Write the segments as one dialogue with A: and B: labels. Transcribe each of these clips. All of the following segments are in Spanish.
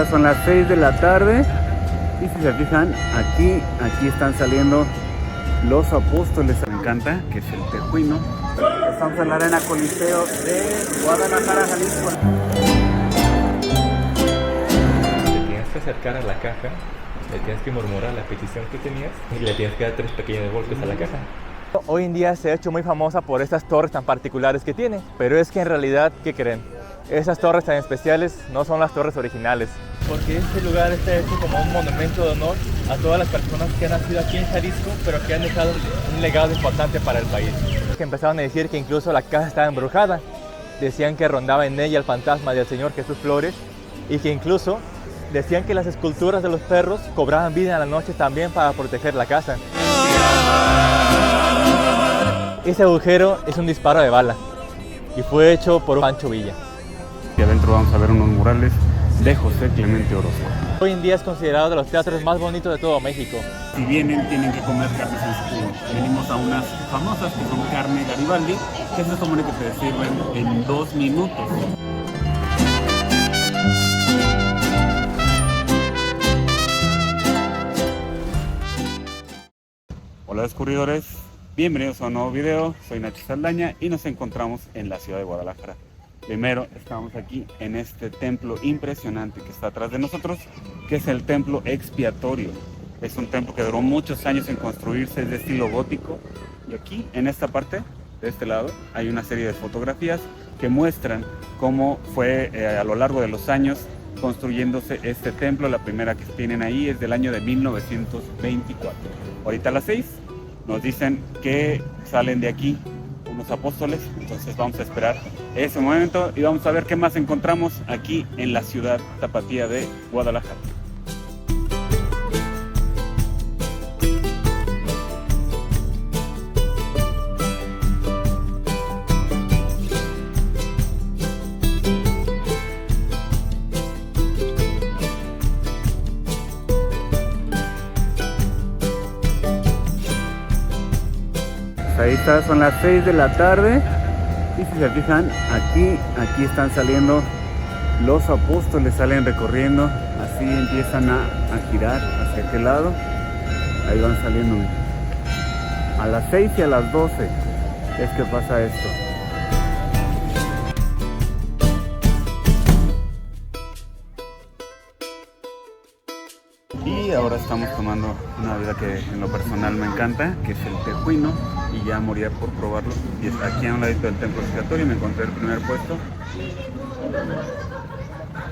A: Son las 6 de la tarde y si se fijan, aquí están saliendo los apóstoles. Me encanta, que es el Tejuino. Estamos en la Arena Coliseo de Guadalajara, Jalisco.
B: Te tienes que acercar a la caja, le tienes que murmurar la petición que tenías y le tienes que dar 3 pequeños golpes a la caja.
C: Hoy en día se ha hecho muy famosa por estas torres tan particulares que tiene, pero es que en realidad, ¿qué creen? Esas torres tan especiales no son las torres originales, porque este lugar está hecho como un monumento de honor a todas las personas que han nacido aquí en Jalisco, pero que han dejado un legado importante para el país. Que empezaron a decir que incluso la casa estaba embrujada, decían que rondaba en ella el fantasma del Señor Jesús Flores, y que incluso decían que las esculturas de los perros cobraban vida en la noche también para proteger la casa. Ese agujero es un disparo de bala y fue hecho por Pancho Villa.
A: Y adentro vamos a ver unos murales de José Clemente Orozco.
C: Hoy en día es considerado de los teatros más bonitos de todo México.
A: Si vienen, tienen que comer carnes en escudo. Venimos a unas famosas que son carne Garibaldi, que se supone que te sirven en 2 minutos. Hola descubridores, bienvenidos a un nuevo video. Soy Nacho Saldaña y nos encontramos en la ciudad de Guadalajara. Primero estamos aquí en este templo impresionante que está atrás de nosotros, que es el templo expiatorio. Es un templo que duró muchos años en construirse, es de estilo gótico. Y aquí, en esta parte, de este lado, hay una serie de fotografías que muestran cómo fue a lo largo de los años construyéndose este templo. La primera que tienen ahí es del año de 1924. Ahorita a las 6 nos dicen que salen de aquí unos apóstoles, entonces vamos a esperar ese momento y vamos a ver qué más encontramos aquí en la ciudad tapatía de Guadalajara. Ahí está, son las 6 de la tarde y si se fijan, aquí están saliendo los apóstoles, salen recorriendo, así empiezan a girar hacia aquel lado. Ahí van saliendo a las 6 y a las 12 es que pasa esto. Y ahora estamos tomando una bebida que en lo personal me encanta, que es el Tejuino, y ya moría por probarlo. Y está aquí a un ladito del templo expiatorio, me encontré el primer puesto.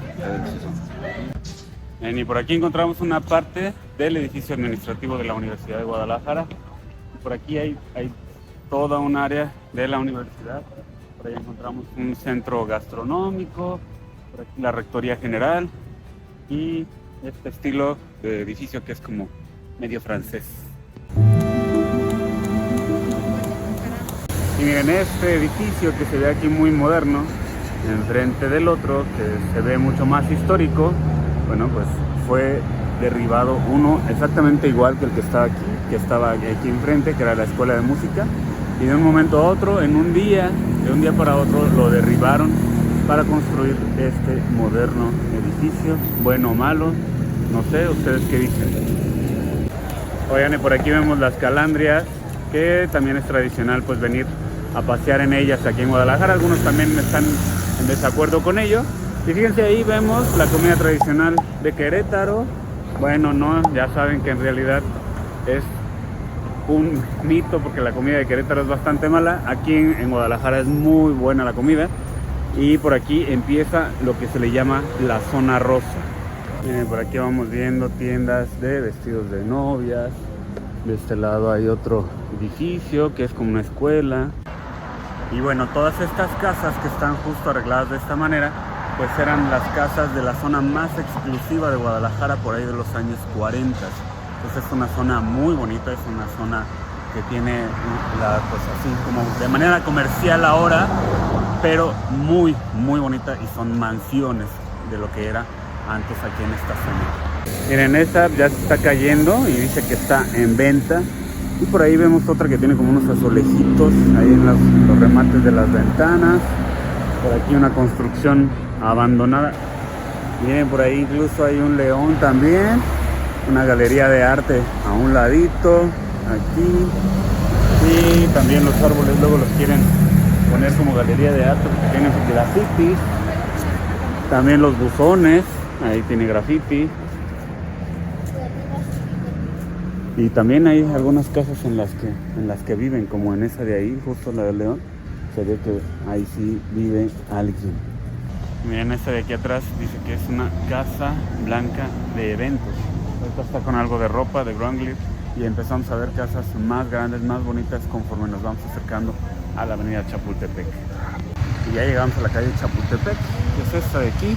A: Está delicioso. Y por aquí encontramos una parte del edificio administrativo de la Universidad de Guadalajara. Y por aquí hay toda un área de la universidad. Por ahí encontramos un centro gastronómico, por aquí la rectoría general y este estilo de edificio que es como medio francés. Y miren, este edificio que se ve aquí muy moderno, enfrente del otro que se ve mucho más histórico, bueno, pues fue derribado uno exactamente igual que el que estaba aquí enfrente, que era la escuela de música, y de un momento a otro, de un día para otro, lo derribaron para construir este moderno edificio, bueno o malo, no sé, ¿ustedes qué dicen? Oigan, y por aquí vemos las calandrias, que también es tradicional pues venir a pasear en ellas aquí en Guadalajara. Algunos también están en desacuerdo con ello. Y fíjense, ahí vemos la comida tradicional de Querétaro. Bueno, no, ya saben que en realidad es un mito porque la comida de Querétaro es bastante mala. Aquí en Guadalajara es muy buena la comida. Y por aquí empieza lo que se le llama la zona rosa. Por aquí vamos viendo tiendas de vestidos de novias. De este lado hay otro edificio que es como una escuela. Y bueno, todas estas casas que están justo arregladas de esta manera, pues eran las casas de la zona más exclusiva de Guadalajara por ahí de los años 40. Entonces es una zona muy bonita, es una zona que tiene pues así como de manera comercial ahora, pero muy bonita, y son mansiones de lo que era antes aquí en esta zona. Miren, esta ya se está cayendo y dice que está en venta. Y por ahí vemos otra que tiene como unos azulejitos ahí en los remates de las ventanas. Por aquí una construcción abandonada. Miren, por ahí incluso hay un león también, una galería de arte a un ladito, aquí, y también los árboles luego los quieren poner como galería de arte porque tienen grafitis. También los buzones, ahí tiene graffiti. Y también hay algunas casas en las que viven, como en esa de ahí, justo la del león. Se ve que ahí sí vive alguien. Miren, esta de aquí atrás dice que es una casa blanca de eventos. Esta está con algo de ropa, de Wrangler. Y empezamos a ver casas más grandes, más bonitas conforme nos vamos acercando a la avenida Chapultepec. Y ya llegamos a la calle Chapultepec, que es esta de aquí.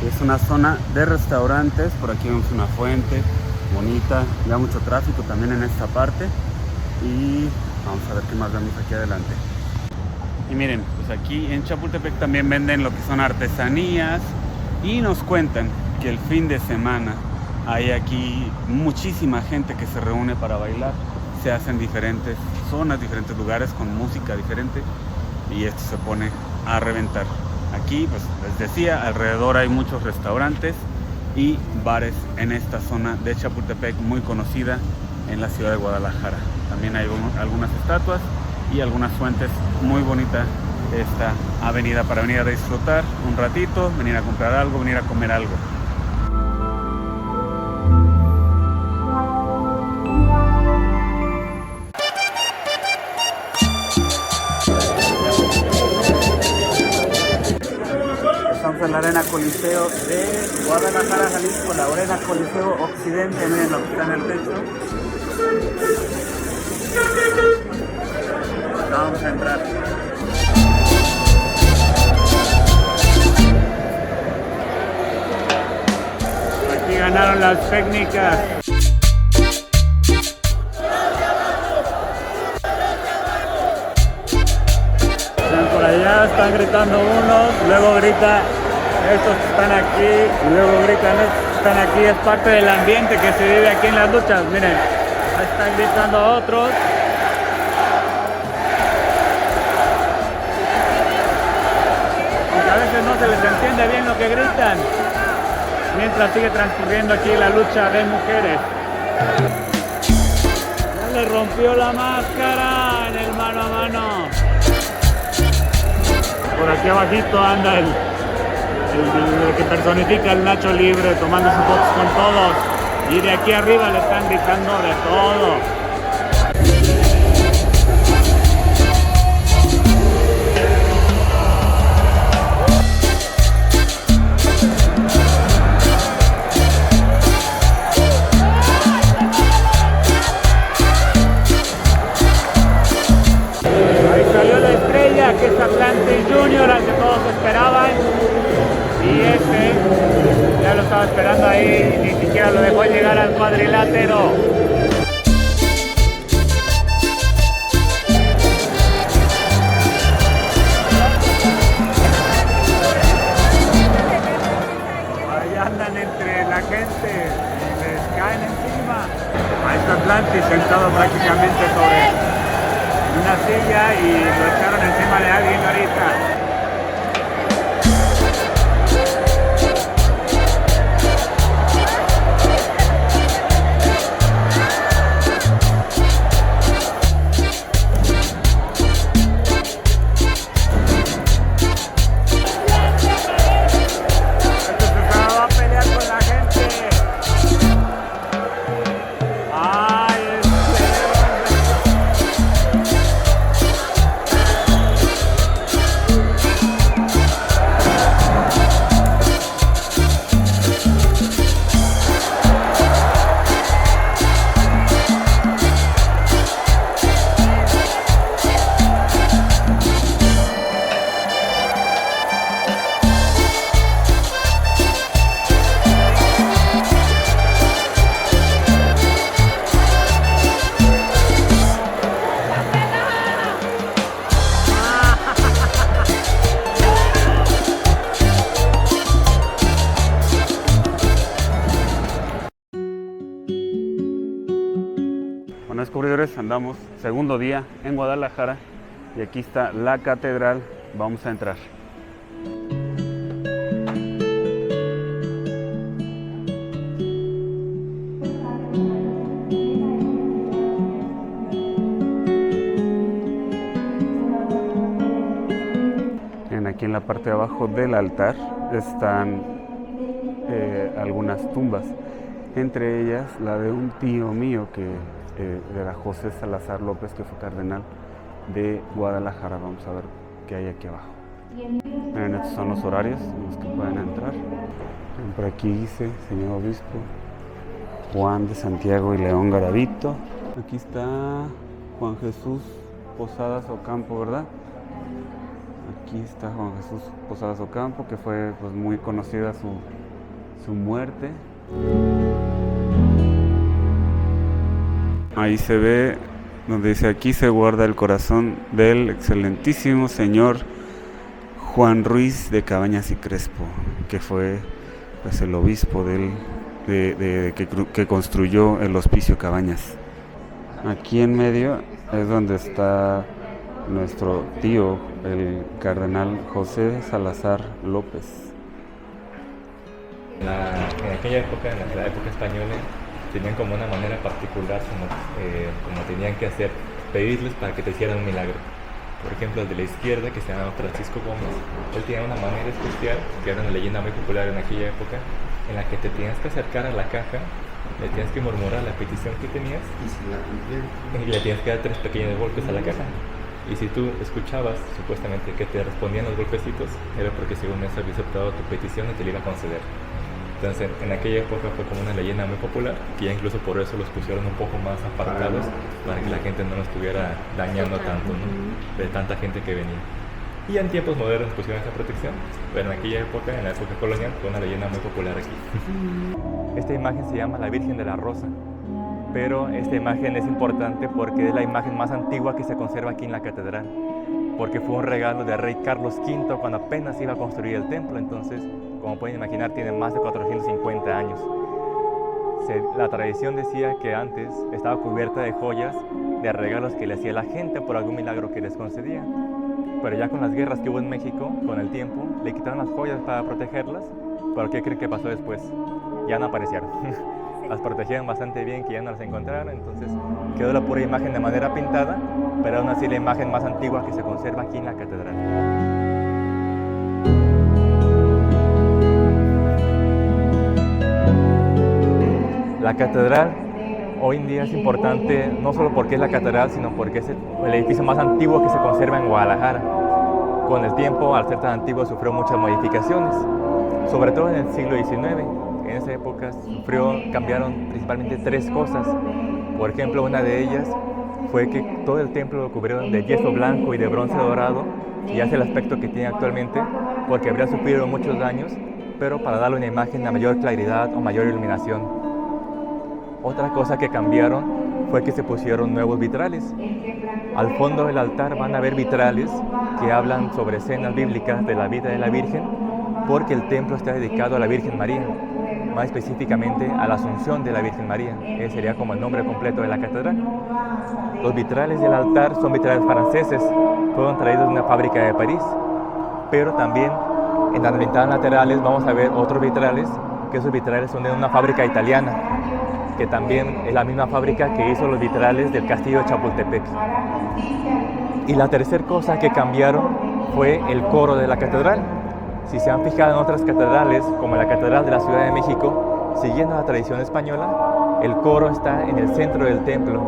A: Es una zona de restaurantes. Por aquí vemos una fuente bonita, ya mucho tráfico también en esta parte. Y vamos a ver qué más vemos aquí adelante. Y miren, pues aquí en Chapultepec también venden lo que son artesanías y nos cuentan que el fin de semana hay aquí muchísima gente que se reúne para bailar. Se hacen diferentes zonas, diferentes lugares con música diferente y esto se pone a reventar. Aquí, pues les decía, alrededor hay muchos restaurantes y bares en esta zona de Chapultepec muy conocida en la ciudad de Guadalajara. También hay algunas estatuas y algunas fuentes. Muy bonita esta avenida para venir a disfrutar un ratito, venir a comprar algo, venir a comer algo. Estamos en la Arena Coliseo de Guadalajara, Jalisco, la Arena Coliseo Occidente. Miren lo que está en el techo. Vamos a entrar. Aquí ganaron las técnicas. Por allá están gritando unos, luego grita estos que están aquí, y luego gritan estos que están aquí. Es parte del ambiente que se vive aquí en las luchas. Miren, ahí están gritando otros. Aunque a veces no se les entiende bien lo que gritan, mientras sigue transcurriendo aquí la lucha de mujeres. Ya le rompió la máscara en el mano a mano. Por aquí abajito anda el que personifica el Nacho Libre, tomándose fotos con todos. Y de aquí arriba le están gritando de todo. Que es Atlantis Junior, al que todos esperaban, y este ya lo estaba esperando ahí, ni siquiera lo dejó llegar al cuadrilátero. Ahí andan entre la gente, les caen encima. Ahí está Atlantis sentado prácticamente sobre una silla y lo echaron encima de alguien ahorita. Bueno, descubridores, andamos segundo día en Guadalajara y aquí está la catedral. Vamos a entrar. en la parte de abajo del altar están algunas tumbas, entre ellas la de un tío mío que era José Salazar López, que fue cardenal de Guadalajara. Vamos a ver qué hay aquí abajo. Miren, estos son los horarios en los que pueden entrar. Por aquí dice señor obispo Juan de Santiago y León Garavito. Aquí está Juan Jesús Posadas Ocampo, ¿verdad? Aquí está Juan Jesús Posadas Ocampo, que fue pues muy conocida su muerte. Ahí se ve donde dice: aquí se guarda el corazón del excelentísimo señor Juan Ruiz de Cabañas y Crespo, que fue pues el obispo que construyó el Hospicio Cabañas. Aquí en medio es donde está nuestro tío, el cardenal José Salazar López.
B: En aquella época, en la época española, tenían como una manera particular como tenían que hacer, pedirles para que te hicieran un milagro. Por ejemplo, el de la izquierda, que se llamaba Francisco Gómez, él tenía una manera especial, que era una leyenda muy popular en aquella época, en la que te tenías que acercar a la caja, le tienes que murmurar la petición que tenías y le tienes que dar 3 pequeños golpes a la caja. Y si tú escuchabas supuestamente que te respondían los golpecitos, era porque según eso había aceptado tu petición y te la iba a conceder. Entonces, en aquella época fue como una leyenda muy popular, que ya incluso por eso los pusieron un poco más apartados, para que la gente no lo estuviera dañando tanto, ¿no? De tanta gente que venía. Y en tiempos modernos pusieron esa protección, pero en aquella época, en la época colonial, fue una leyenda muy popular aquí.
C: Esta imagen se llama la Virgen de la Rosa, pero esta imagen es importante porque es la imagen más antigua que se conserva aquí en la catedral, porque fue un regalo del rey Carlos V cuando apenas iba a construir el templo. Entonces, como pueden imaginar, tiene más de 450 años. La tradición decía que antes estaba cubierta de joyas, de regalos que le hacía la gente por algún milagro que les concedía. Pero ya con las guerras que hubo en México, con el tiempo, le quitaron las joyas para protegerlas. ¿Pero qué creen que pasó después? Ya no aparecieron. Las protegían bastante bien, que ya no las encontraron. Entonces quedó la pura imagen de madera pintada, pero aún así la imagen más antigua que se conserva aquí en la catedral. La catedral hoy en día es importante no solo porque es la catedral, sino porque es el edificio más antiguo que se conserva en Guadalajara. Con el tiempo, al ser tan antiguo, sufrió muchas modificaciones, sobre todo en el siglo XIX. En esa época cambiaron principalmente 3 cosas. Por ejemplo, una de ellas fue que todo el templo lo cubrieron de yeso blanco y de bronce dorado, y hace el aspecto que tiene actualmente, porque habría sufrido muchos daños, pero para darle una imagen de mayor claridad o mayor iluminación. Otra cosa que cambiaron fue que se pusieron nuevos vitrales. Al fondo del altar van a ver vitrales que hablan sobre escenas bíblicas de la vida de la Virgen, porque el templo está dedicado a la Virgen María, más específicamente a la Asunción de la Virgen María. Ese sería como el nombre completo de la catedral. Los vitrales del altar son vitrales franceses, fueron traídos de una fábrica de París, pero también en las ventanas laterales vamos a ver otros vitrales, que esos vitrales son de una fábrica italiana, que también es la misma fábrica que hizo los vitrales del castillo de Chapultepec. Y la tercera cosa que cambiaron fue el coro de la catedral. Si se han fijado en otras catedrales, como la Catedral de la Ciudad de México, siguiendo la tradición española, el coro está en el centro del templo,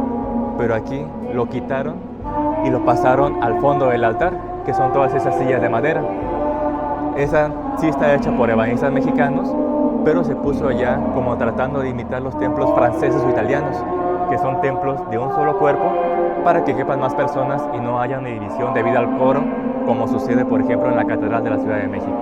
C: pero aquí lo quitaron y lo pasaron al fondo del altar, que son todas esas sillas de madera. Esa sí está hecha por ebanistas mexicanos, pero se puso allá como tratando de imitar los templos franceses o italianos, que son templos de un solo cuerpo, para que quepan más personas y no haya una división debido al coro, como sucede por ejemplo en la Catedral de la Ciudad de México.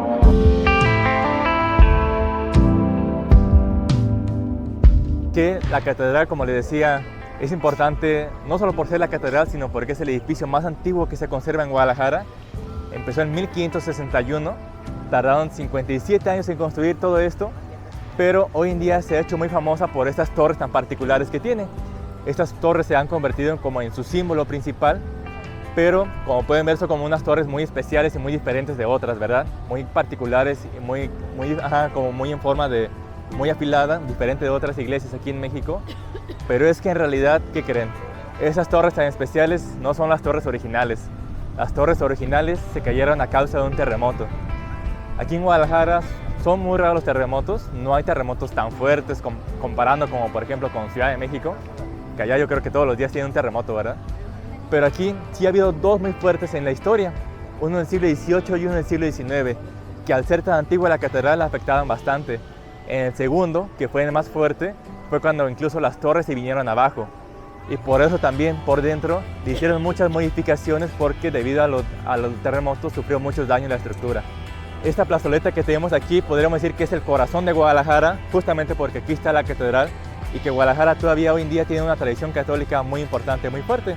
C: Que la catedral, como les decía, es importante no solo por ser la catedral, sino porque es el edificio más antiguo que se conserva en Guadalajara. Empezó en 1561, tardaron 57 años en construir todo esto, pero hoy en día se ha hecho muy famosa por estas torres tan particulares que tiene. Estas torres se han convertido como en su símbolo principal, pero como pueden ver son como unas torres muy especiales y muy diferentes de otras, ¿verdad? Muy particulares y muy en forma de muy afilada, diferente de otras iglesias aquí en México. Pero es que en realidad, ¿qué creen? Esas torres tan especiales no son las torres originales. Las torres originales se cayeron a causa de un terremoto. Aquí en Guadalajara son muy raros los terremotos, no hay terremotos tan fuertes comparando como por ejemplo con Ciudad de México, que allá yo creo que todos los días tiene un terremoto, ¿verdad? Pero aquí sí ha habido dos muy fuertes en la historia, uno en el siglo XVIII y uno en el siglo XIX, que al ser tan antigua la catedral la afectaban bastante. En el segundo, que fue el más fuerte, fue cuando incluso las torres se vinieron abajo. Y por eso también por dentro le hicieron muchas modificaciones porque debido a los terremotos sufrió muchos daños en la estructura. Esta plazoleta que tenemos aquí podríamos decir que es el corazón de Guadalajara, justamente porque aquí está la catedral y que Guadalajara todavía hoy en día tiene una tradición católica muy importante, muy fuerte.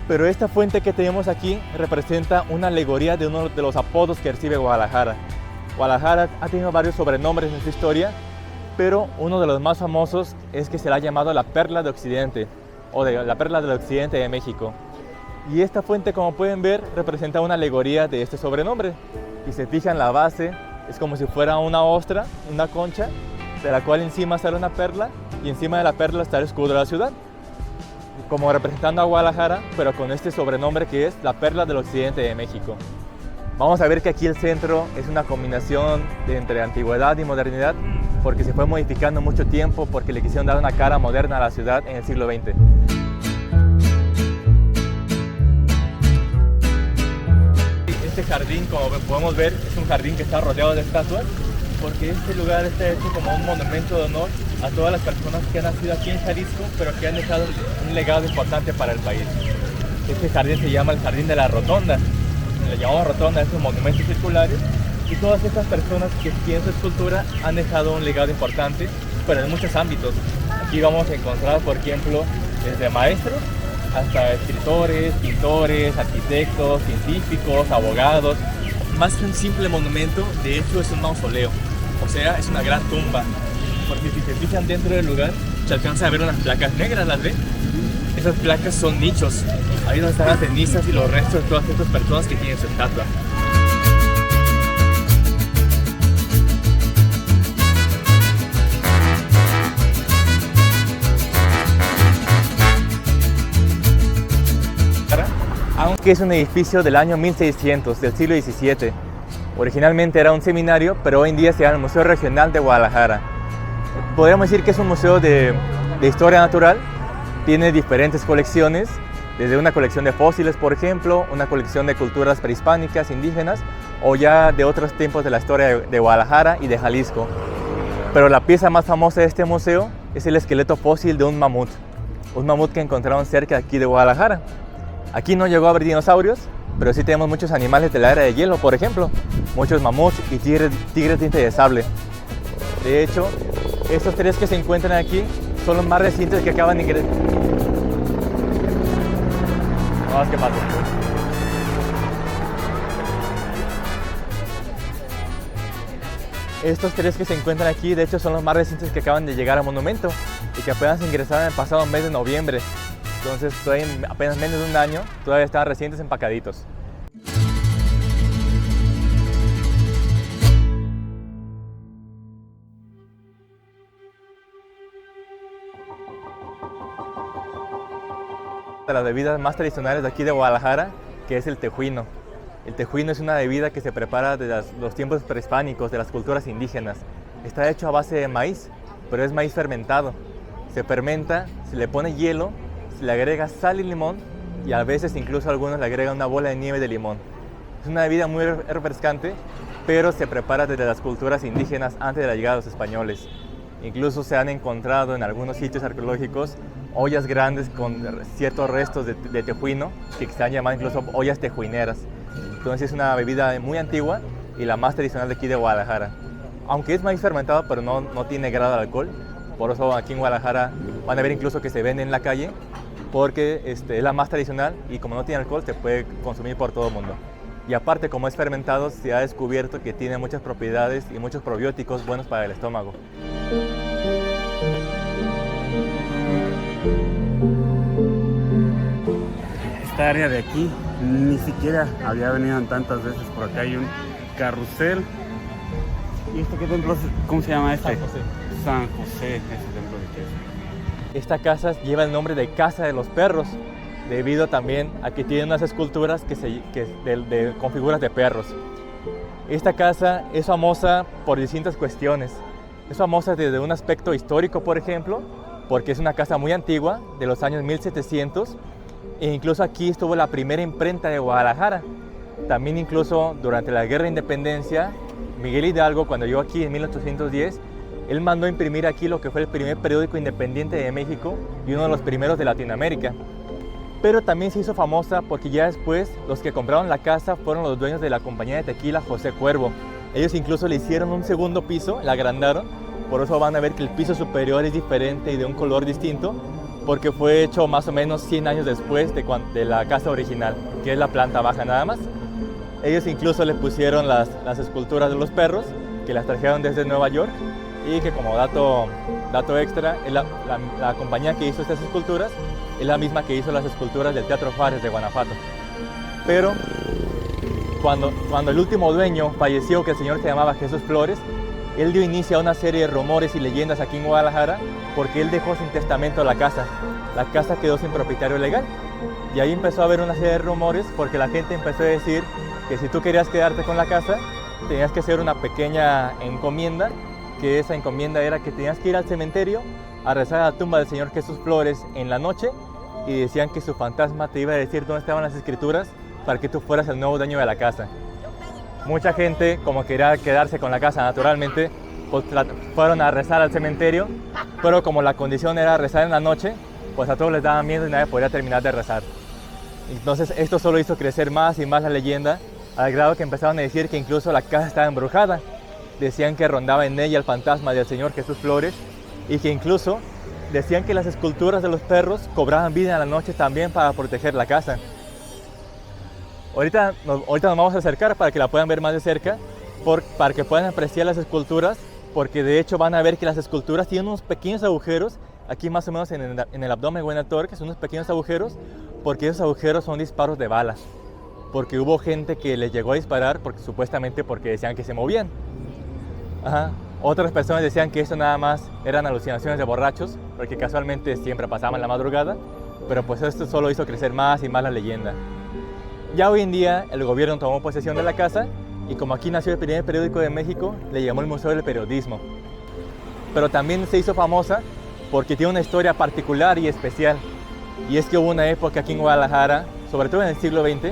C: Pero esta fuente que tenemos aquí representa una alegoría de uno de los apodos que recibe Guadalajara. Guadalajara ha tenido varios sobrenombres en su historia, pero uno de los más famosos es que se la ha llamado la Perla de Occidente, o la Perla del Occidente de México. Y esta fuente, como pueden ver, representa una alegoría de este sobrenombre. Si se fijan, la base es como si fuera una ostra, una concha, de la cual encima sale una perla, y encima de la perla está el escudo de la ciudad, como representando a Guadalajara, pero con este sobrenombre que es la Perla del Occidente de México. Vamos a ver que aquí el centro es una combinación entre antigüedad y modernidad, porque se fue modificando mucho tiempo, porque le quisieron dar una cara moderna a la ciudad en el siglo XX. Este jardín, como podemos ver, es un jardín que está rodeado de estatuas, porque este lugar está hecho como un monumento de honor a todas las personas que han nacido aquí en Jalisco, pero que han dejado un legado importante para el país. Este jardín se llama el Jardín de la Rotonda. Le llamamos Rotonda a estos monumentos circulares, y todas estas personas que tienen su escultura han dejado un legado importante, pero en muchos ámbitos. Aquí vamos a encontrar, por ejemplo, desde maestros hasta escritores, pintores, arquitectos, científicos, abogados. Más que un simple monumento, de hecho es un mausoleo, o sea, es una gran tumba. Porque si se fijan dentro del lugar, se alcanza a ver unas placas negras, ¿las ven? Esas placas son nichos, ahí donde están las cenizas y los restos de todas estas personas que tienen su estatua. Aunque es un edificio del año 1600, del siglo XVII. Originalmente era un seminario, pero hoy en día se llama el Museo Regional de Guadalajara. Podríamos decir que es un museo de historia natural. Tiene diferentes colecciones, desde una colección de fósiles, por ejemplo, una colección de culturas prehispánicas, indígenas, o ya de otros tiempos de la historia de Guadalajara y de Jalisco. Pero la pieza más famosa de este museo es el esqueleto fósil de un mamut que encontraron cerca de aquí de Guadalajara. Aquí no llegó a haber dinosaurios, pero sí tenemos muchos animales de la era de hielo, por ejemplo, muchos mamuts y tigres dientes de sable. De hecho, estos tres que se encuentran aquí son los más recientes que acaban de ingresar. Vamos a ver qué pasa. Estos tres que se encuentran aquí, de hecho, son los más recientes que acaban de llegar al monumento y que apenas ingresaron el pasado mes de noviembre. Entonces, todavía en apenas menos de un año, todavía están recientes empacaditos. De las bebidas más tradicionales de aquí de Guadalajara, que es el tejuino. El tejuino es una bebida que se prepara desde los tiempos prehispánicos, de las culturas indígenas. Está hecho a base de maíz, pero es maíz fermentado. Se fermenta, se le pone hielo, se le agrega sal y limón, y a veces incluso algunos le agregan una bola de nieve de limón. Es una bebida muy refrescante, pero se prepara desde las culturas indígenas antes de la llegada de los españoles. Incluso se han encontrado en algunos sitios arqueológicos ollas grandes con ciertos restos de tejuino, que se han llamado incluso ollas tejuineras. Entonces es una bebida muy antigua y la más tradicional de aquí de Guadalajara. Aunque es maíz fermentado, pero no tiene grado de alcohol. Por eso aquí en Guadalajara van a ver incluso que se vende en la calle, porque es la más tradicional y como no tiene alcohol se puede consumir por todo el mundo. Y aparte, como es fermentado, se ha descubierto que tiene muchas propiedades y muchos probióticos buenos para el estómago.
A: Esta área de aquí ni siquiera había venido tantas veces. Por acá hay un carrusel. ¿Y este qué templo es? ¿Cómo se llama este?
C: San José.
A: San José, ese templo de qué es.
C: Esta casa lleva el nombre de Casa de los Perros, debido también a que tiene unas esculturas con figuras de perros. Esta casa es famosa por distintas cuestiones. Es famosa desde un aspecto histórico, por ejemplo, porque es una casa muy antigua, de los años 1700, e incluso aquí estuvo la primera imprenta de Guadalajara. También incluso durante la Guerra de Independencia, Miguel Hidalgo, cuando llegó aquí en 1810, él mandó imprimir aquí lo que fue el primer periódico independiente de México y uno de los primeros de Latinoamérica. Pero también se hizo famosa porque ya después los que compraron la casa fueron los dueños de la compañía de tequila José Cuervo. Ellos incluso le hicieron un segundo piso, la agrandaron, por eso van a ver que el piso superior es diferente y de un color distinto, porque fue hecho más o menos 100 años después de la casa original, que es la planta baja nada más. Ellos incluso le pusieron las esculturas de los perros, que las trajeron desde Nueva York, y que como dato extra, la compañía que hizo estas esculturas es la misma que hizo las esculturas del Teatro Juárez de Guanajuato. Pero cuando el último dueño falleció, que el señor se llamaba Jesús Flores, él dio inicio a una serie de rumores y leyendas aquí en Guadalajara porque él dejó sin testamento la casa. La casa quedó sin propietario legal. Y ahí empezó a haber una serie de rumores porque la gente empezó a decir que si tú querías quedarte con la casa, tenías que hacer una pequeña encomienda, que esa encomienda era que tenías que ir al cementerio a rezar a la tumba del señor Jesús Flores en la noche, y decían que su fantasma te iba a decir dónde estaban las escrituras para que tú fueras el nuevo dueño de la casa. Mucha gente, como quería quedarse con la casa naturalmente, pues fueron a rezar al cementerio, pero como la condición era rezar en la noche, pues a todos les daba miedo y nadie podía terminar de rezar. Entonces esto solo hizo crecer más y más la leyenda, al grado que empezaron a decir que incluso la casa estaba embrujada. Decían que rondaba en ella el fantasma del señor Jesús Flores, y que incluso decían que las esculturas de los perros cobraban vida en la noche también para proteger la casa. Ahorita nos vamos a acercar para que la puedan ver más de cerca, para que puedan apreciar las esculturas, porque de hecho van a ver que las esculturas tienen unos pequeños agujeros, aquí más o menos en el abdomen o en el tórax, unos pequeños agujeros, porque esos agujeros son disparos de balas, porque hubo gente que les llegó a disparar supuestamente porque decían que se movían. Ajá. Otras personas decían que eso nada más eran alucinaciones de borrachos, porque casualmente siempre pasaban en la madrugada, pero pues esto solo hizo crecer más y más la leyenda. Ya hoy en día el gobierno tomó posesión de la casa, y como aquí nació el primer periódico de México, le llamó el Museo del Periodismo. Pero también se hizo famosa porque tiene una historia particular y especial, y es que hubo una época aquí en Guadalajara, sobre todo en el siglo XX,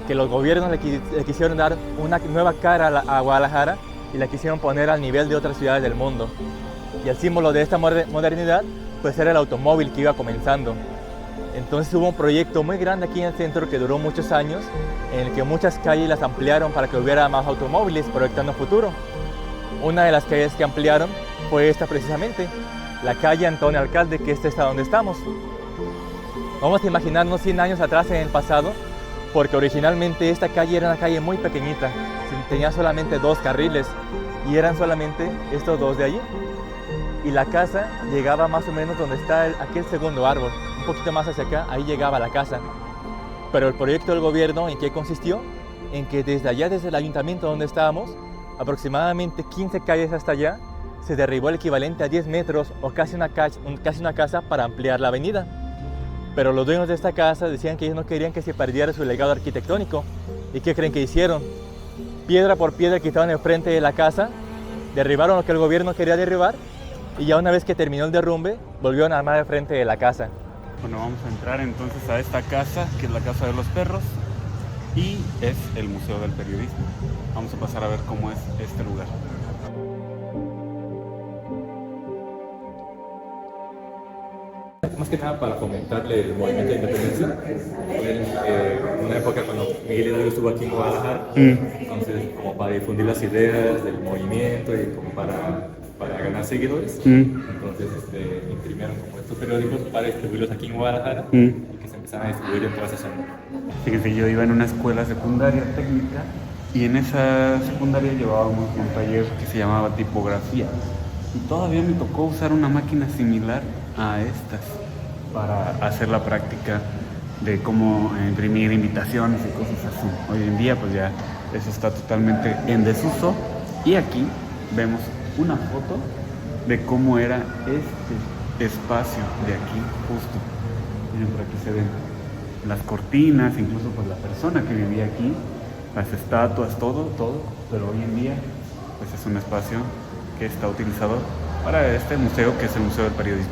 C: que los gobiernos le quisieron dar una nueva cara a Guadalajara y la quisieron poner al nivel de otras ciudades del mundo. Y el símbolo de esta modernidad pues era el automóvil que iba comenzando. Entonces hubo un proyecto muy grande aquí en el centro que duró muchos años, en el que muchas calles las ampliaron para que hubiera más automóviles, proyectando futuro. Una de las calles que ampliaron fue esta precisamente, la calle Antonio Alcalde, que está donde estamos. Vamos a imaginarnos 100 años atrás en el pasado, porque originalmente esta calle era una calle muy pequeñita, tenía solamente 2 carriles y eran solamente estos 2 de allí. Y la casa llegaba más o menos donde está aquel segundo árbol, un poquito más hacia acá, ahí llegaba la casa. Pero el proyecto del gobierno, ¿en qué consistió? En que desde allá, desde el ayuntamiento donde estábamos, aproximadamente 15 calles hasta allá, se derribó el equivalente a 10 metros o casi una casa para ampliar la avenida. Pero los dueños de esta casa decían que ellos no querían que se perdiera su legado arquitectónico. ¿Y qué creen que hicieron? Piedra por piedra quitaron el frente de la casa, derribaron lo que el gobierno quería derribar, y ya una vez que terminó el derrumbe, volvieron a armar el frente de la casa.
A: Bueno, vamos a entrar entonces a esta casa, que es la Casa de los Perros, y es el Museo del Periodismo. Vamos a pasar a ver cómo es este lugar.
B: Más que nada para fomentarle el movimiento de independencia. En una época cuando Miguel Hidalgo estuvo aquí en Guadalajara, entonces como para difundir las ideas del movimiento y como para ganar seguidores, entonces imprimieron como estos periódicos para distribuirlos aquí en Guadalajara y que se empezaron a distribuir en toda esa zona.
A: Fíjense, yo iba en una escuela secundaria técnica y en esa secundaria llevábamos un taller que se llamaba tipografía, y todavía me tocó usar una máquina similar a estas para hacer la práctica de cómo imprimir invitaciones y cosas así. Hoy en día pues ya eso está totalmente en desuso, y aquí vemos una foto de cómo era este espacio de aquí justo. Miren, por aquí se ven las cortinas, incluso pues la persona que vivía aquí, las estatuas, todo, pero hoy en día pues es un espacio que está utilizado para este museo, que es el Museo del Periodismo.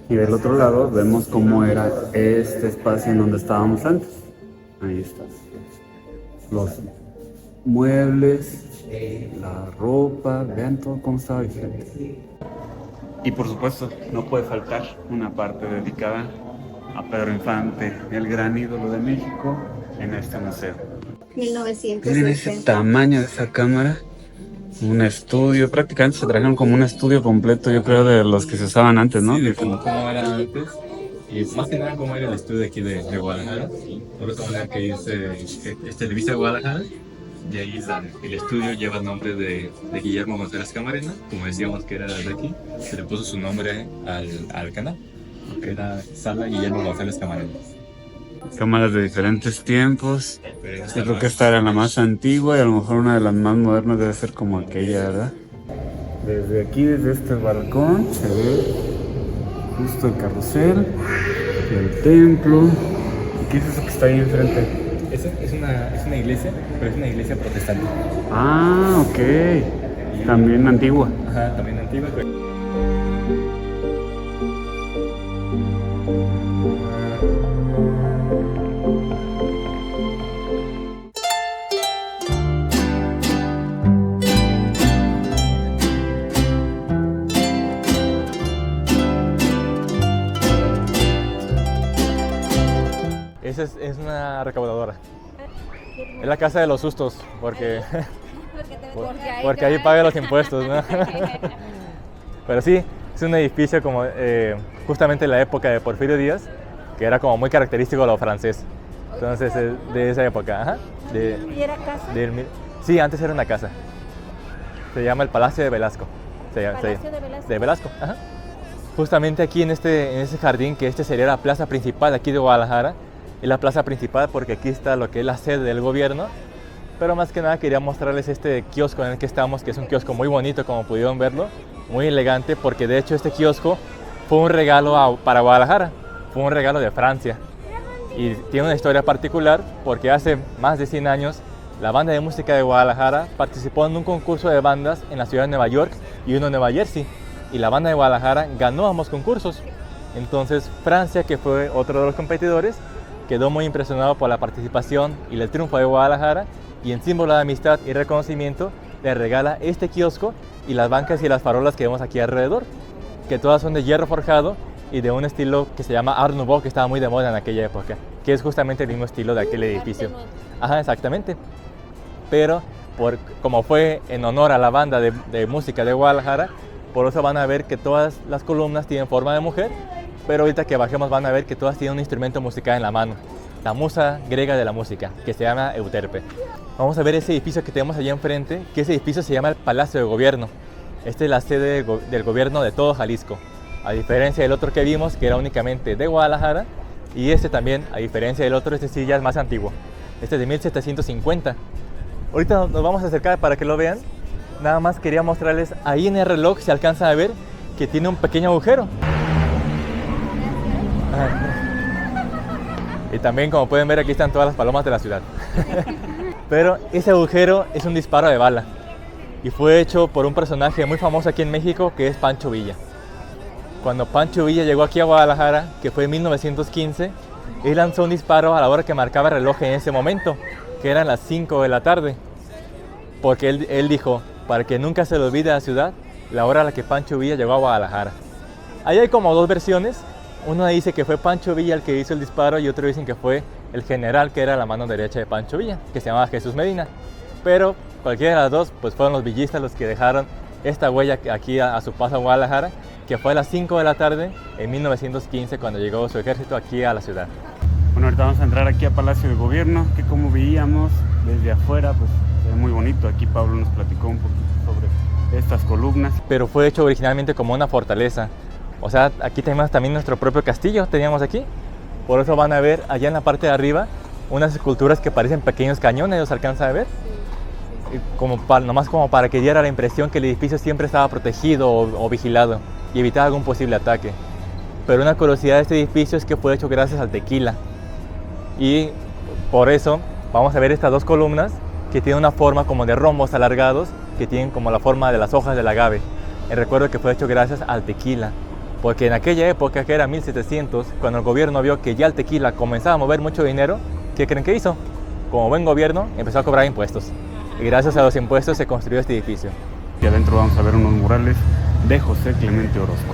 A: Y del otro lado vemos cómo era este espacio en donde estábamos antes. Ahí está. Los muebles, la ropa, vean todo cómo estaba diferente. Y por supuesto, no puede faltar una parte dedicada a Pedro Infante, el gran ídolo de México, en este museo.
D: 1960.
A: Miren ese tamaño de esa cámara. Un estudio, prácticamente se trajeron como un estudio completo, yo creo, de los que se usaban antes, ¿no?
B: Sí, de cómo era antes. Y más que nada cómo era el estudio de aquí de Guadalajara. Por eso manera que es Televisa de Guadalajara. Y ahí el estudio lleva el nombre de Guillermo González Camarena, como decíamos que era de aquí. Se le puso su nombre al canal, que era Sala Guillermo González Camarena.
A: Cámaras de diferentes tiempos. Yo creo que esta era la más antigua y a lo mejor una de las más modernas debe ser como aquella, ¿verdad? Desde aquí, desde este balcón, se ve justo el carrusel, el templo. ¿Y qué es eso que está ahí enfrente?
B: Es una iglesia, pero es una iglesia protestante.
A: Ah, ok. También antigua.
B: Ajá, también antigua.
C: Esa es una recaudadora. Es la casa de los sustos, porque ahí paga los impuestos, ¿no? Pero sí, es un edificio como justamente en la época de Porfirio Díaz, que era como muy característico de lo francés. Entonces, de esa época, ajá.
D: ¿Y era casa?
C: Sí, antes era una casa. Se llama el Palacio de Velasco.
D: ¿Palacio de Velasco?
C: De Velasco, ajá. Justamente aquí en ese jardín, que sería la plaza principal de aquí de Guadalajara. Es la plaza principal porque aquí está lo que es la sede del gobierno, pero más que nada quería mostrarles este kiosco en el que estamos, que es un kiosco muy bonito, como pudieron verlo, muy elegante, porque de hecho este kiosco fue un regalo para Guadalajara, fue un regalo de Francia, y tiene una historia particular porque hace más de 100 años la banda de música de Guadalajara participó en un concurso de bandas en la ciudad de Nueva York y uno en Nueva Jersey, y la banda de Guadalajara ganó ambos concursos. Entonces Francia, que fue otro de los competidores, quedó muy impresionado por la participación y el triunfo de Guadalajara, y en símbolo de amistad y reconocimiento le regala este kiosco y las bancas y las farolas que vemos aquí alrededor, que todas son de hierro forjado y de un estilo que se llama Art Nouveau, que estaba muy de moda en aquella época, que es justamente el mismo estilo de aquel edificio. Ajá, exactamente. Pero como fue en honor a la banda de música de Guadalajara, por eso van a ver que todas las columnas tienen forma de mujer, pero ahorita que bajemos van a ver que todas tienen un instrumento musical en la mano, la musa griega de la música, que se llama Euterpe. Vamos a ver ese edificio que tenemos allá enfrente, que ese edificio se llama el Palacio de Gobierno. Esta es la sede del gobierno de todo Jalisco, a diferencia del otro que vimos, que era únicamente de Guadalajara, y este también, a diferencia del otro, este sí ya es más antiguo. Este es de 1750. Ahorita nos vamos a acercar para que lo vean. Nada más quería mostrarles, ahí en el reloj se alcanza a ver que tiene un pequeño agujero. Y también, como pueden ver, aquí están todas las palomas de la ciudad. Pero ese agujero es un disparo de bala y fue hecho por un personaje muy famoso aquí en México, que es Pancho Villa. Cuando Pancho Villa llegó aquí a Guadalajara, que fue en 1915, él lanzó un disparo a la hora que marcaba el reloj en ese momento, que eran las 5 de la tarde, porque él dijo, para que nunca se le olvide a la ciudad la hora a la que Pancho Villa llegó a Guadalajara. Ahí hay como dos versiones. Uno dice que fue Pancho Villa el que hizo el disparo y otro dicen que fue el general, que era la mano derecha de Pancho Villa, que se llamaba Jesús Medina. Pero cualquiera de las dos, pues fueron los villistas los que dejaron esta huella aquí a su paso a Guadalajara, que fue a las 5 de la tarde en 1915, cuando llegó su ejército aquí a la ciudad.
A: Bueno, ahorita vamos a entrar aquí a Palacio de Gobierno, que como veíamos desde afuera, pues se ve muy bonito. Aquí Pablo nos platicó un poquito sobre estas columnas.
C: Pero fue hecho originalmente como una fortaleza. O sea, aquí tenemos también nuestro propio castillo, teníamos aquí. Por eso van a ver allá en la parte de arriba unas esculturas que parecen pequeños cañones, ¿los alcanza a ver? Nomás como para que diera la impresión que el edificio siempre estaba protegido o vigilado y evitaba algún posible ataque. Pero una curiosidad de este edificio es que fue hecho gracias al tequila. Y por eso vamos a ver estas dos columnas que tienen una forma como de rombos alargados, que tienen como la forma de las hojas del agave. Recuerdo que fue hecho gracias al tequila, porque en aquella época, que era 1700, cuando el gobierno vio que ya el tequila comenzaba a mover mucho dinero, ¿qué creen que hizo? Como buen gobierno, empezó a cobrar impuestos. Y gracias a los impuestos se construyó este edificio.
A: Y adentro vamos a ver unos murales de José Clemente Orozco.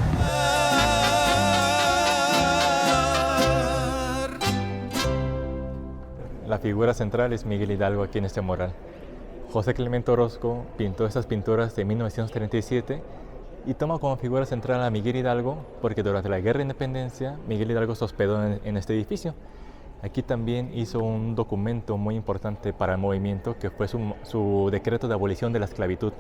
C: La figura central es Miguel Hidalgo aquí en este mural. José Clemente Orozco pintó estas pinturas de 1937 y toma como figura central a Miguel Hidalgo porque durante la Guerra de Independencia Miguel Hidalgo se hospedó en este edificio. Aquí también hizo un documento muy importante para el movimiento que fue su decreto de abolición de la esclavitud.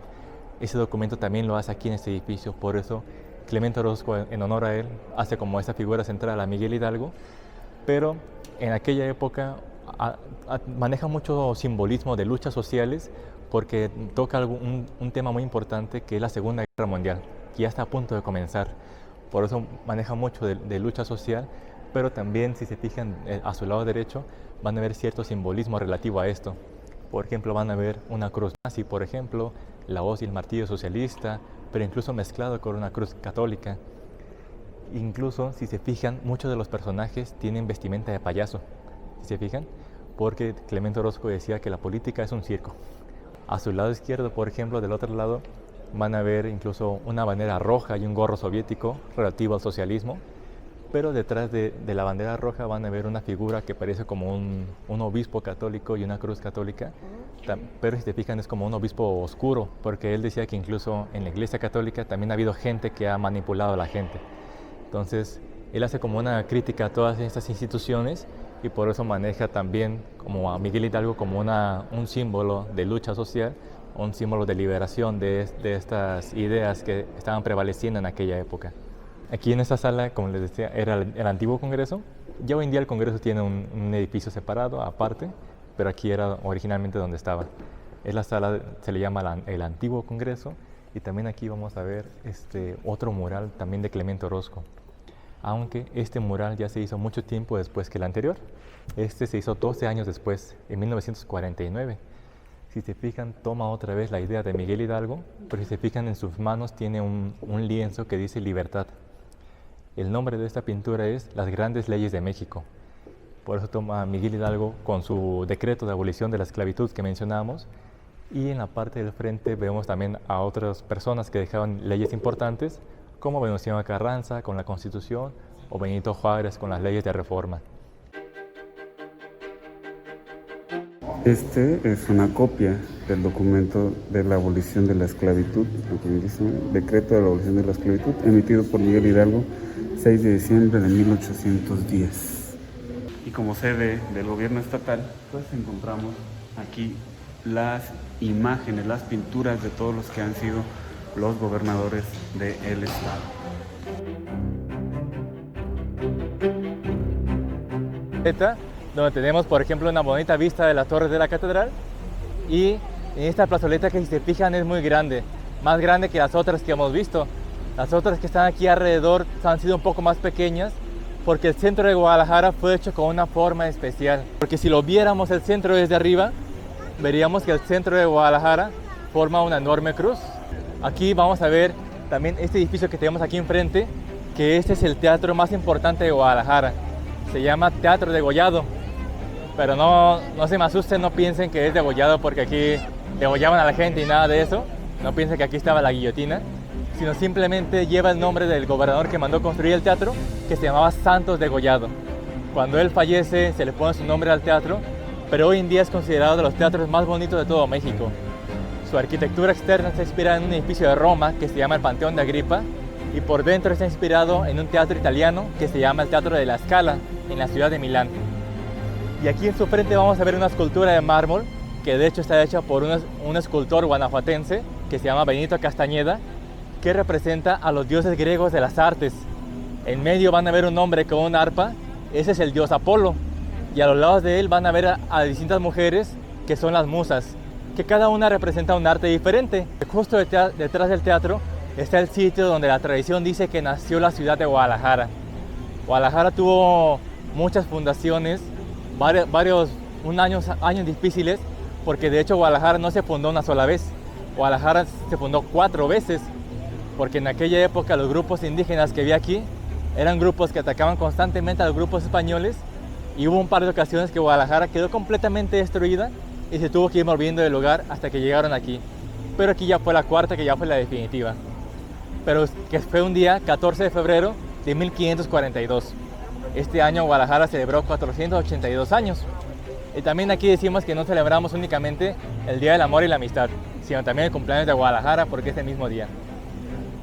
C: Ese documento también lo hace aquí en este edificio, por eso Clemente Orozco, en honor a él, hace como esa figura central a Miguel Hidalgo, pero en aquella época maneja mucho simbolismo de luchas sociales porque toca un tema muy importante que es la Segunda Guerra Mundial, que ya está a punto de comenzar. Por eso maneja mucho de lucha social, pero también si se fijan a su lado derecho van a ver cierto simbolismo relativo a esto. Por ejemplo, van a ver una cruz nazi, por ejemplo, la hoz y el martillo socialista, pero incluso mezclado con una cruz católica. Incluso, si se fijan, muchos de los personajes tienen vestimenta de payaso. Si se fijan, porque Clemente Orozco decía que la política es un circo. A su lado izquierdo, por ejemplo, del otro lado, van a ver incluso una bandera roja y un gorro soviético relativo al socialismo, pero detrás de la bandera roja van a ver una figura que parece como un obispo católico y una cruz católica, pero si se fijan es como un obispo oscuro, porque él decía que incluso en la Iglesia Católica también ha habido gente que ha manipulado a la gente. Entonces, él hace como una crítica a todas estas instituciones y por eso maneja también como a Miguel Hidalgo como un símbolo de lucha social, un símbolo de liberación de estas ideas que estaban prevaleciendo en aquella época. Aquí en esta sala, como les decía, era el antiguo Congreso. Ya hoy en día el Congreso tiene un edificio separado, aparte, pero aquí era originalmente donde estaba. Es la sala, se le llama el antiguo Congreso, y también aquí vamos a ver otro mural también de Clemente Orozco. Aunque este mural ya se hizo mucho tiempo después que el anterior. Este se hizo 12 años después, en 1949. Si se fijan, toma otra vez la idea de Miguel Hidalgo, pero si se fijan en sus manos tiene un lienzo que dice libertad. El nombre de esta pintura es Las Grandes Leyes de México. Por eso toma Miguel Hidalgo con su decreto de abolición de la esclavitud que mencionamos. Y en la parte del frente vemos también a otras personas que dejaron leyes importantes, como Venustiano Carranza con la Constitución o Benito Juárez con las leyes de reforma.
A: Este es una copia del documento de la abolición de la esclavitud, aquí dice, decreto de la abolición de la esclavitud, emitido por Miguel Hidalgo, 6 de diciembre de 1810. Y como sede del gobierno estatal, pues encontramos aquí las imágenes, las pinturas de todos los que han sido los gobernadores del estado.
C: Donde tenemos, por ejemplo, una bonita vista de las torres de la catedral, y en esta plazoleta que si se fijan es muy grande, más grande que las otras que hemos visto. Las otras que están aquí alrededor han sido un poco más pequeñas porque el centro de Guadalajara fue hecho con una forma especial. Porque si lo viéramos el centro desde arriba, veríamos que el centro de Guadalajara forma una enorme cruz. Aquí vamos a ver también este edificio que tenemos aquí enfrente, que este es el teatro más importante de Guadalajara. Se llama Teatro Degollado. Pero no se me asusten, no piensen que es degollado porque aquí degollaban a la gente y nada de eso. No piensen que aquí estaba la guillotina, sino simplemente lleva el nombre del gobernador que mandó construir el teatro, que se llamaba Santos Degollado. Cuando él fallece se le pone su nombre al teatro, pero hoy en día es considerado de los teatros más bonitos de todo México. Su arquitectura externa está inspirada en un edificio de Roma que se llama el Panteón de Agripa, y por dentro está inspirado en un teatro italiano que se llama el Teatro de la Scala, en la ciudad de Milán. Y aquí en su frente vamos a ver una escultura de mármol que de hecho está hecha por un escultor guanajuatense que se llama Benito Castañeda, que representa a los dioses griegos de las artes. En medio van a ver un hombre con un arpa, ese es el dios Apolo, y a los lados de él van a ver a distintas mujeres que son las musas, que cada una representa un arte diferente. Justo detrás del teatro está el sitio donde la tradición dice que nació la ciudad de Guadalajara. Guadalajara tuvo muchas fundaciones años difíciles, porque de hecho Guadalajara no se fundó una sola vez. Guadalajara se fundó 4 veces, porque en aquella época los grupos indígenas que había aquí eran grupos que atacaban constantemente a los grupos españoles, y hubo un par de ocasiones que Guadalajara quedó completamente destruida y se tuvo que ir moviendo del lugar hasta que llegaron aquí. Pero aquí ya fue la cuarta, que ya fue la definitiva. Pero que fue un día 14 de febrero de 1542. Este año Guadalajara celebró 482 años. Y también aquí decimos que no celebramos únicamente el Día del Amor y la Amistad, sino también el cumpleaños de Guadalajara, porque es el mismo día.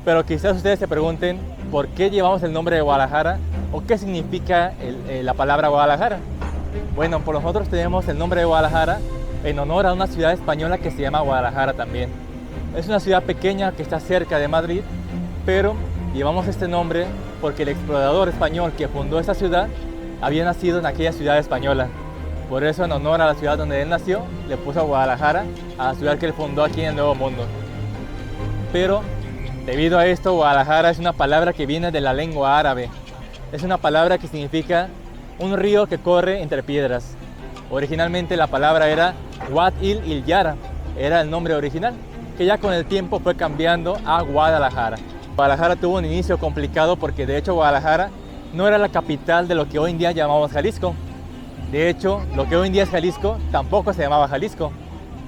C: Pero quizás ustedes se pregunten por qué llevamos el nombre de Guadalajara o qué significa la palabra Guadalajara. Bueno, por nosotros tenemos el nombre de Guadalajara en honor a una ciudad española que se llama Guadalajara también. Es una ciudad pequeña que está cerca de Madrid, pero llevamos este nombre porque el explorador español que fundó esta ciudad había nacido en aquella ciudad española. Por eso, en honor a la ciudad donde él nació, le puso Guadalajara a la ciudad que él fundó aquí en el Nuevo Mundo. Pero debido a esto, Guadalajara es una palabra que viene de la lengua árabe. Es una palabra que significa un río que corre entre piedras. Originalmente la palabra era Wad il Yara, era el nombre original, que ya con el tiempo fue cambiando a Guadalajara. Guadalajara tuvo un inicio complicado porque de hecho Guadalajara no era la capital de lo que hoy en día llamamos Jalisco. De hecho, lo que hoy en día es Jalisco tampoco se llamaba Jalisco.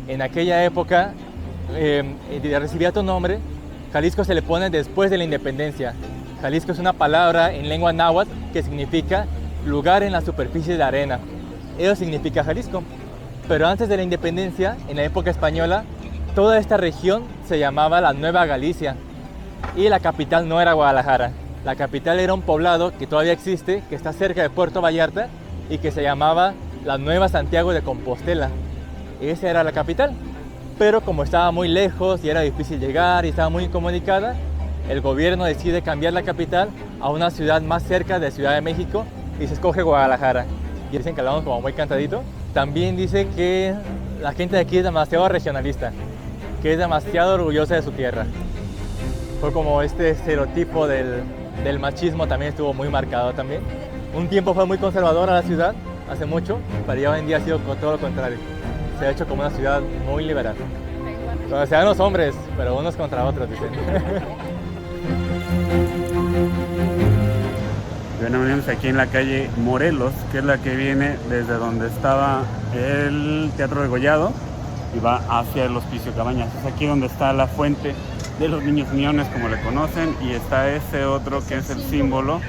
C: En aquella época recibía tu nombre. Jalisco se le pone después de la independencia. Jalisco es una palabra en lengua náhuatl que significa lugar en la superficie de arena. Eso significa Jalisco. Pero antes de la independencia, en la época española, toda esta región se llamaba la Nueva Galicia. Y la capital no era Guadalajara. La capital era un poblado que todavía existe, que está cerca de Puerto Vallarta y que se llamaba la Nueva Santiago de Compostela. Esa era la capital. Pero como estaba muy lejos y era difícil llegar y estaba muy incomunicada, el gobierno decide cambiar la capital a una ciudad más cerca de Ciudad de México y se escoge Guadalajara. Y dicen que hablamos como muy cantadito. También dicen que la gente de aquí es demasiado regionalista, que es demasiado orgullosa de su tierra. Fue como este estereotipo del machismo también estuvo muy marcado también. Un tiempo fue muy conservadora la ciudad, hace mucho, pero ya hoy en día ha sido todo lo contrario. Se ha hecho como una ciudad muy liberal. Donde se dan los hombres, pero unos contra otros, dicen.
A: Bueno, venimos aquí en la calle Morelos, que es la que viene desde donde estaba el Teatro de Gollado y va hacia el Hospicio Cabañas. Es aquí donde está la fuente de los niños miones, como le conocen, y está ese otro que es el símbolo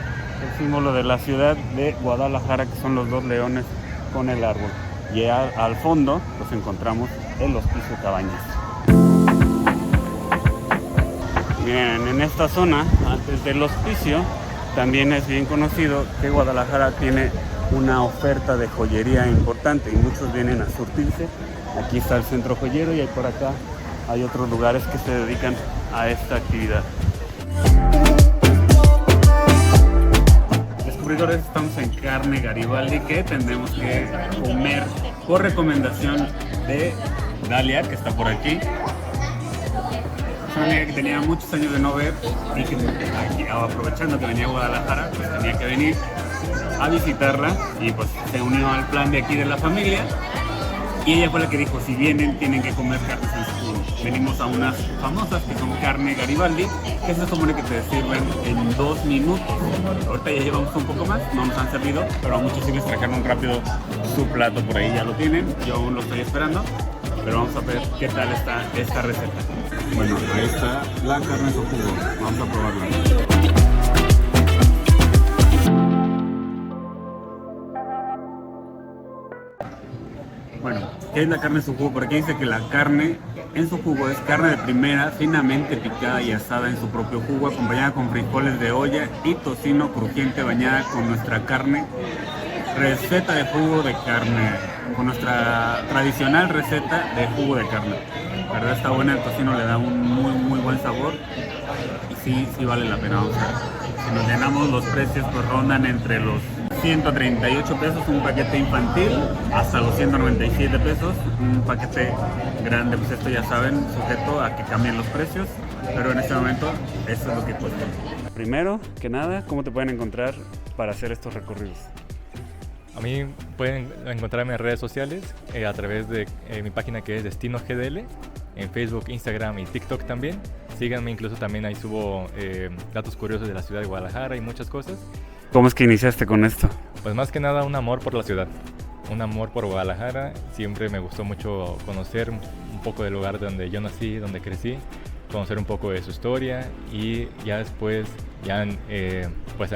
A: de la ciudad de Guadalajara, que son los 2 leones con el árbol. Y al fondo pues encontramos el Hospicio Cabañas. Miren, en esta zona, antes del hospicio, también es bien conocido que Guadalajara tiene una oferta de joyería importante y muchos vienen a surtirse. Aquí está el centro joyero y por acá hay otros lugares que se dedican a esta actividad. Descubridores, estamos en Carne Garibaldi, que tendremos que comer por recomendación de Dalia, que está por aquí. Es una amiga que tenía muchos años de no ver y que aquí, aprovechando que venía a Guadalajara, pues tenía que venir a visitarla y pues se unió al plan de aquí de la familia. Y ella fue la que dijo, si vienen, tienen que comer carnes en su jugo. Venimos a unas famosas que son Carne Garibaldi, que se supone que te sirven en 2 minutos. Ahorita ya llevamos un poco más, no nos han servido, pero a muchos sí les trajeron rápido su plato, por ahí ya lo tienen. Yo aún lo estoy esperando, pero vamos a ver qué tal está esta receta. Bueno, ahí está la carne en su jugo, vamos a probarla. Bueno, ¿qué es la carne en su jugo? Por aquí dice que la carne en su jugo es carne de primera, finamente picada y asada en su propio jugo, acompañada con frijoles de olla y tocino crujiente bañada con nuestra carne. Receta de jugo de carne, con nuestra tradicional receta de jugo de carne. La verdad está buena, el tocino le da un muy buen sabor y sí vale la pena. Vamos a ver. Si nos llenamos, los precios pues rondan entre los 138 pesos un paquete infantil hasta los 197 pesos un paquete grande. Pues esto ya saben, sujeto a que cambien los precios, pero en este momento eso es lo que cuesta. Primero que nada, ¿cómo te pueden encontrar para hacer estos recorridos?
B: mí pueden encontrarme en redes sociales a través de mi página que es Destino GDL, en Facebook, Instagram y TikTok también. Síganme, incluso también ahí subo datos curiosos de la ciudad de Guadalajara y muchas cosas.
A: ¿Cómo es que iniciaste con esto?
B: Pues más que nada un amor por la ciudad, un amor por Guadalajara. Siempre me gustó mucho conocer un poco del lugar donde yo nací, donde crecí, conocer un poco de su historia y ya después, pues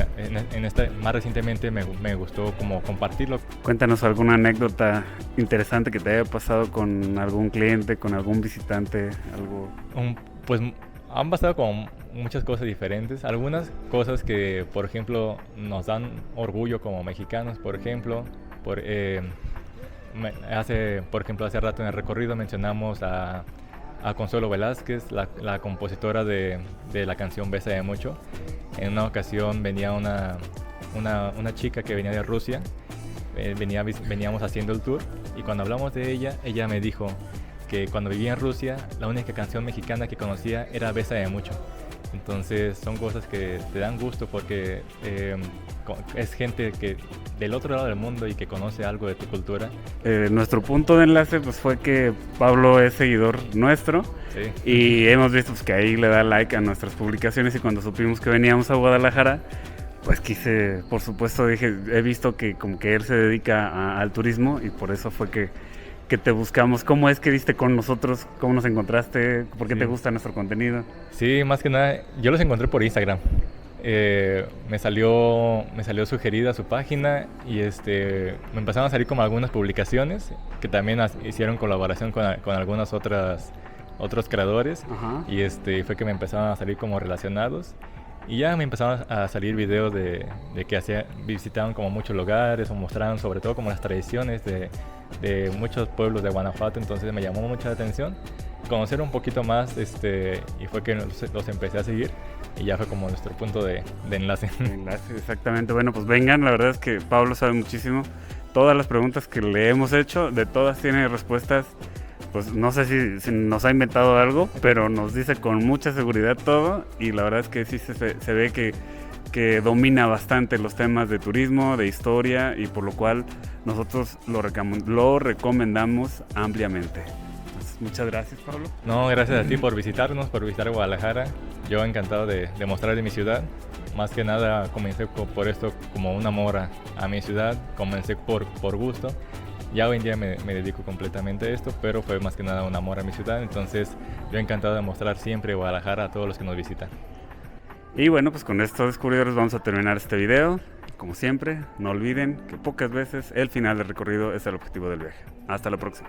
B: más recientemente me gustó como compartirlo.
A: Cuéntanos alguna anécdota interesante que te haya pasado con algún cliente, con algún visitante, algo.
B: Pues han pasado como muchas cosas diferentes, algunas cosas que por ejemplo nos dan orgullo como mexicanos, por ejemplo, hace rato en el recorrido mencionamos a Consuelo Velázquez, la compositora de la canción Besa de Mucho. En una ocasión venía una chica que venía de Rusia, veníamos haciendo el tour y cuando hablamos de ella me dijo que cuando vivía en Rusia la única canción mexicana que conocía era Besa de Mucho. Entonces son cosas que te dan gusto porque es gente que del otro lado del mundo y que conoce algo de tu cultura.
A: Nuestro punto de enlace pues fue que Pablo es seguidor nuestro,
B: sí.
A: Y hemos visto pues, que ahí le da like a nuestras publicaciones y cuando supimos que veníamos a Guadalajara pues quise, por supuesto dije, he visto que como que él se dedica al turismo y por eso fue que te buscamos. ¿Cómo es que diste con nosotros? ¿Cómo nos encontraste? ¿Por qué te gusta nuestro contenido?
B: Sí, más que nada, yo los encontré por Instagram. Me salió sugerida su página y me empezaron a salir como algunas publicaciones que también hicieron colaboración con algunos otros creadores.
A: Ajá.
B: Y fue que me empezaron a salir como relacionados. Y ya me empezaron a salir videos de que visitaban como muchos lugares o mostraban sobre todo como las tradiciones de muchos pueblos de Guanajuato. Entonces me llamó mucha la atención conocer un poquito más y fue que los empecé a seguir y ya fue como nuestro punto de enlace.
A: Exactamente. Bueno, pues vengan, la verdad es que Pablo sabe muchísimo. Todas las preguntas que le hemos hecho, de todas tiene respuestas. Pues no sé si nos ha inventado algo, pero nos dice con mucha seguridad todo y la verdad es que sí se ve que domina bastante los temas de turismo, de historia y por lo cual nosotros lo recomendamos ampliamente. Entonces, muchas gracias, Pablo.
B: No, gracias a ti por visitarnos, por visitar Guadalajara. Yo encantado de mostrar de mi ciudad. Más que nada comencé por esto como un amor a mi ciudad, comencé por gusto. Ya hoy en día me dedico completamente a esto, pero fue más que nada un amor a mi ciudad. Entonces yo encantado de mostrar siempre Guadalajara a todos los que nos visitan.
A: Y bueno, pues con estos descubridores vamos a terminar este video. Como siempre, no olviden que pocas veces el final del recorrido es el objetivo del viaje. Hasta la próxima.